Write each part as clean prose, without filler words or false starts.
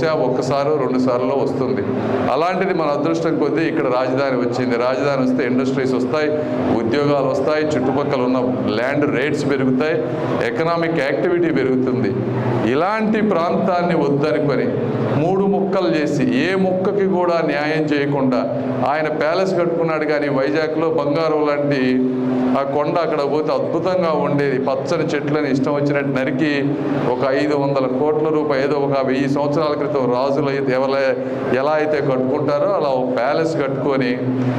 బహుశా ఒక్కసారో 2 సార్లు వస్తుంది. అలాంటిది మన అదృష్టం కొద్దీ ఇక్కడ రాజధాని వచ్చింది. రాజధాని వస్తే ఇండస్ట్రీస్ వస్తాయి, ఉద్యోగాలు వస్తాయి, చుట్టుపక్కల ఉన్న ల్యాండ్ రేట్స్ పెరుగుతాయి, ఎకనామిక్ యాక్టివిటీ పెరుగుతుంది. ఇలాంటి ప్రాంతాన్ని వద్దనుకొని 3 ముక్కలు చేసి ఏ ముక్కకి కూడా న్యాయం చేయకుండా ఆయన ప్యాలెస్ కట్టుకున్నాడు. కానీ వైజాగ్లో బంగారం లాంటి ఆ కొండ అక్కడ పోతే అద్భుతంగా ఉండేది. పచ్చని చెట్లని ఇష్టం వచ్చినట్టు నరికి ఒక 500 కోట్ల రూపాయలు ఏదో ఒక 1000 సంవత్సరాల క్రితం రాజులు ఎలా అయితే కట్టుకుంటారో అలా ఒక ప్యాలెస్ కట్టుకొని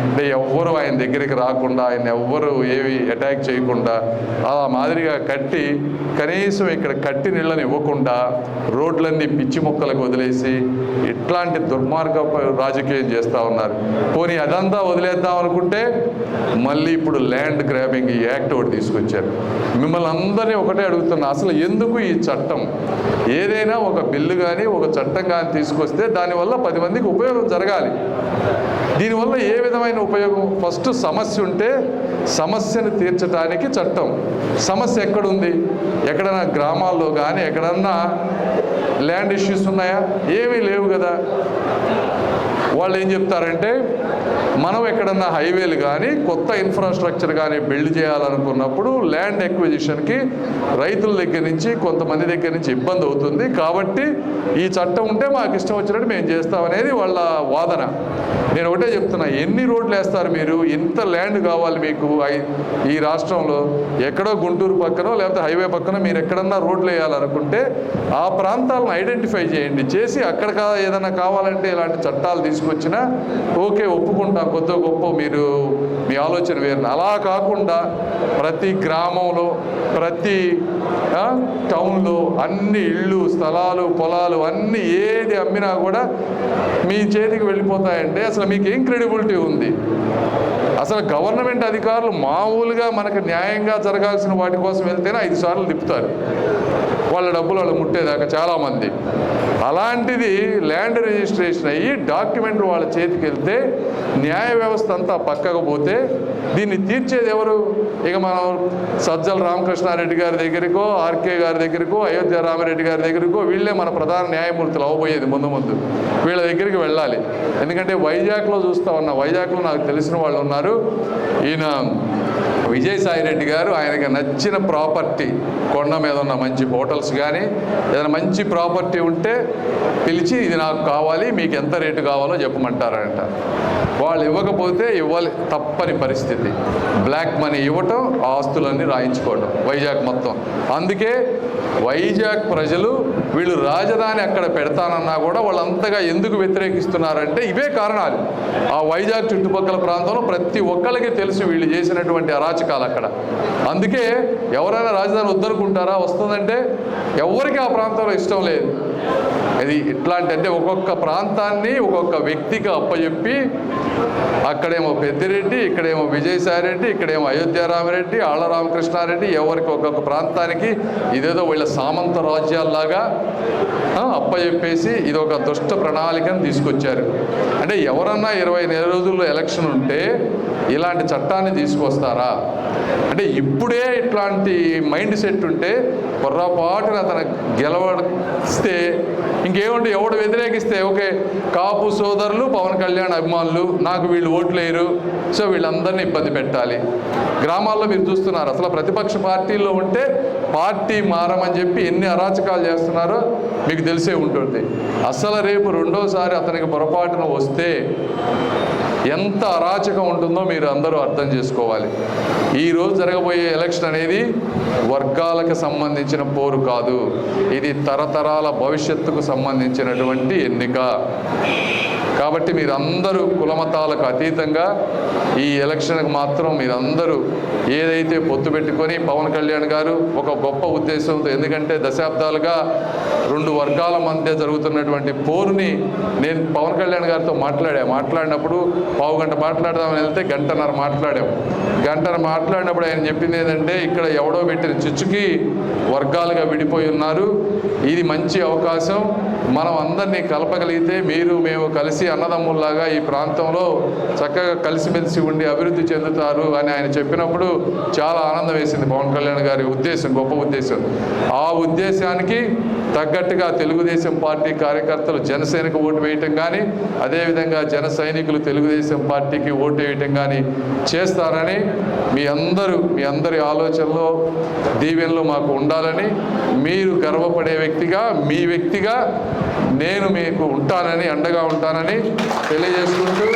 అంటే ఎవ్వరు ఆయన దగ్గరికి రాకుండా, ఆయన ఎవ్వరు ఏవి అటాక్ చేయకుండా అలా మాదిరిగా కట్టి కనీసం ఇక్కడ కట్టి నీళ్ళని ఇవ్వకుండా రోడ్లన్నీ పిచ్చి మొక్కలకు వదిలేసి ఇట్లాంటి దుర్మార్గ రాజకీయం చేస్తూ ఉన్నారు. పోనీ అదంతా వదిలేద్దాం అనుకుంటే మళ్ళీ ఇప్పుడు ల్యాండ్ గ్రాబింగ్ ఈ యాక్ట్ ఒకటి తీసుకొచ్చారు. మిమ్మల్ని అందరినీ ఒకటే అడుగుతున్నా, అసలు ఎందుకు ఈ చట్టం? ఏదైనా ఒక బిల్లు కానీ ఒక చట్టం కానీ తీసుకొస్తే దానివల్ల 10 మందికి ఉపయోగం జరగాలి. దీనివల్ల ఏ విధమైన ఉపయోగం? ఫస్ట్ సమస్య ఉంటే సమస్యను తీర్చడానికి చట్టం. సమస్య ఎక్కడుంది? ఎక్కడన్నా గ్రామాల్లో కానీ ఎక్కడన్నా ల్యాండ్ ఇష్యూస్ ఉన్నాయా? ఏమీ లేవు కదా. వాళ్ళు ఏం చెప్తారంటే మనం ఎక్కడన్నా హైవేలు కానీ కొత్త ఇన్ఫ్రాస్ట్రక్చర్ కానీ బిల్డ్ చేయాలనుకున్నప్పుడు ల్యాండ్ ఎక్విజిషన్కి రైతుల దగ్గర నుంచి కొంతమంది దగ్గర నుంచి ఇబ్బంది అవుతుంది, కాబట్టి ఈ చట్టం ఉంటే మాకు ఇష్టం వచ్చినట్టు మేము చేస్తామనేది వాళ్ళ వాదన. నేను ఒకటే చెప్తున్నా, ఎన్ని రోడ్లు వేస్తారు మీరు? ఇంత ల్యాండ్ కావాలి మీకు ఈ రాష్ట్రంలో? ఎక్కడో గుంటూరు పక్కనో లేకపోతే హైవే పక్కనో మీరు ఎక్కడన్నా రోడ్లు వేయాలనుకుంటే ఆ ప్రాంతాలను ఐడెంటిఫై చేయండి. చేసి అక్కడ ఏదైనా కావాలంటే ఇలాంటి చట్టాలు తీసుకొచ్చినా ఓకే, ఒప్పుకుంటాం, కొద్ది గొప్ప మీరు మీ ఆలోచన వేరు. అలా కాకుండా ప్రతి గ్రామంలో ప్రతి టౌన్లో అన్ని ఇళ్ళు, స్థలాలు, పొలాలు అన్నీ ఏది అమ్మినా కూడా మీ చేతికి వెళ్ళిపోతాయంటే అసలు మీకు ఏం క్రెడిబిలిటీ ఉంది? అసలు గవర్నమెంట్ అధికారులు మామూలుగా మనకు న్యాయంగా జరగాల్సిన వాటి కోసం వెళ్తేనే 5 సార్లు తిప్పుతారు వాళ్ళ డబ్బులు వాళ్ళు ముట్టేదాకా చాలామంది. అలాంటిది ల్యాండ్ రిజిస్ట్రేషన్ అయ్యి డాక్యుమెంట్లు వాళ్ళ చేతికి వెళ్తే న్యాయ వ్యవస్థ అంతా పక్కకు పోతే దీన్ని తీర్చేది ఎవరు? ఇక మనం సజ్జల రామకృష్ణారెడ్డి గారి దగ్గరికో, ఆర్కే గారి దగ్గరికో, అయోధ్య రామిరెడ్డి గారి దగ్గరికో వీళ్ళే మన ప్రధాన న్యాయమూర్తులు అవ్వబోయేది. ముందు వీళ్ళ దగ్గరికి వెళ్ళాలి. ఎందుకంటే వైజాగ్లో చూస్తూ ఉన్నా, వైజాగ్లో నాకు తెలిసిన వాళ్ళు ఉన్నారు. ఈయన విజయసాయిరెడ్డి గారు ఆయనకి నచ్చిన ప్రాపర్టీ, కొండ మీద ఉన్న మంచి హోటల్స్ కానీ ఏదైనా మంచి ప్రాపర్టీ ఉంటే పిలిచి ఇది నాకు కావాలి, మీకు ఎంత రేటు కావాలో చెప్పమంటారంట. వాళ్ళు ఇవ్వకపోతే ఇవ్వాలి, తప్పని పరిస్థితి. బ్లాక్ మనీ ఇవ్వటం, ఆస్తులన్నీ రాయించుకోవడం వైజాగ్ మొత్తం. అందుకే వైజాగ్ ప్రజలు వీళ్ళు రాజధాని అక్కడ పెడతానన్నా కూడా వాళ్ళంతగా ఎందుకు వ్యతిరేకిస్తున్నారంటే ఇవే కారణాలు. ఆ వైజాగ్ చుట్టుపక్కల ప్రాంతంలో ప్రతి ఒక్కరికి తెలుసు వీళ్ళు చేసినటువంటి అరాచకాలు అక్కడ. అందుకే ఎవరైనా రాజధాని వద్దనుకుంటారా? వస్తుందంటే ఎవరికి ఆ ప్రాంతంలో ఇష్టం లేదు. ఇది ఇట్లాంటి అంటే ఒక్కొక్క ప్రాంతాన్ని ఒక్కొక్క వ్యక్తికి అప్పచెప్పి అక్కడేమో పెద్దిరెడ్డి, ఇక్కడేమో విజయసాయిరెడ్డి, ఇక్కడేమో అయోధ్య రామిరెడ్డి, ఆళ్ళ రామకృష్ణారెడ్డి, ఎవరికి ఒక్కొక్క ప్రాంతానికి ఇదేదో వీళ్ళ సామంత రాజ్యాల్లాగా అప్పచెప్పేసి ఇది ఒక దుష్ట ప్రణాళికను తీసుకొచ్చారు. అంటే ఎవరన్నా 20 రోజుల్లో ఎలక్షన్ ఉంటే ఇలాంటి చట్టాన్ని తీసుకొస్తారా? అంటే ఇప్పుడే ఇట్లాంటి మైండ్ సెట్ ఉంటే పొర్రపాటున అతను గెలవస్తే ఇంకేముంటే ఎవడు వ్యతిరేకిస్తే ఓకే, కాపు సోదరులు పవన్ కళ్యాణ్ అభిమానులు నాకు వీళ్ళు ఓట్లు వేయరు, సో వీళ్ళందరినీ ఇబ్బంది పెట్టాలి. గ్రామాల్లో మీరు చూస్తున్నారు, అసలు ప్రతిపక్ష పార్టీల్లో ఉంటే పార్టీ మారమని చెప్పి ఎన్ని అరాచకాలు చేస్తున్నారో మీకు తెలిసే ఉంటుంది. అసలు రేపు రెండోసారి అతనికి పొరపాటున వస్తే ఎంత అరాచకం ఉంటుందో మీరు అందరూ అర్థం చేసుకోవాలి. ఈరోజు జరగబోయే ఎలక్షన్ అనేది వర్గాలకు సంబంధించిన పోరు కాదు, ఇది తరతరాల భవిష్యత్తుకు సంబంధించినటువంటి ఎన్నిక. కాబట్టి మీరందరూ కులమతాలకు అతీతంగా ఈ ఎలక్షన్కి మాత్రం మీరందరూ ఏదైతే పొత్తు పెట్టుకొని పవన్ కళ్యాణ్ గారు ఒక గొప్ప ఉద్దేశంతో, ఎందుకంటే దశాబ్దాలుగా 2 వర్గాల మధ్య జరుగుతున్నటువంటి పోరుని నేను పవన్ కళ్యాణ్ గారితో మాట్లాడినప్పుడు పావు గంట మాట్లాడదామని వెళ్తే గంటన్నర మాట్లాడినప్పుడు ఆయన చెప్పింది ఏంటంటే ఇక్కడ ఎవడో పెట్టిన చిచ్చుకి వర్గాలుగా విడిపోయి ఉన్నారు, ఇది మంచి అవకాశం. మనం అందరినీ కలపగలిగితే మీరు మేము కలిసి అన్నదమ్ముల్లాగా ఈ ప్రాంతంలో చక్కగా కలిసిమెలిసి ఉండి అభివృద్ధి చెందుతారు అని ఆయన చెప్పినప్పుడు చాలా ఆనందం వేసింది. పవన్ కళ్యాణ్ గారి ఉద్దేశం గొప్ప ఉద్దేశం. ఆ ఉద్దేశానికి తగ్గట్టుగా తెలుగుదేశం పార్టీ కార్యకర్తలు జనసేనకు ఓటు వేయటం కానీ, అదేవిధంగా జన సైనికులు తెలుగుదేశం పార్టీకి ఓటు వేయటం కానీ చేస్తారని మీ అందరి ఆలోచనలో దీవెనలో మాకు ఉండాలని, మీరు గర్వపడే వ్యక్తిగా మీ వ్యక్తిగా నేను మీకు ఉంటానని, అండగా ఉంటానని తెలియజేసుకుంటూ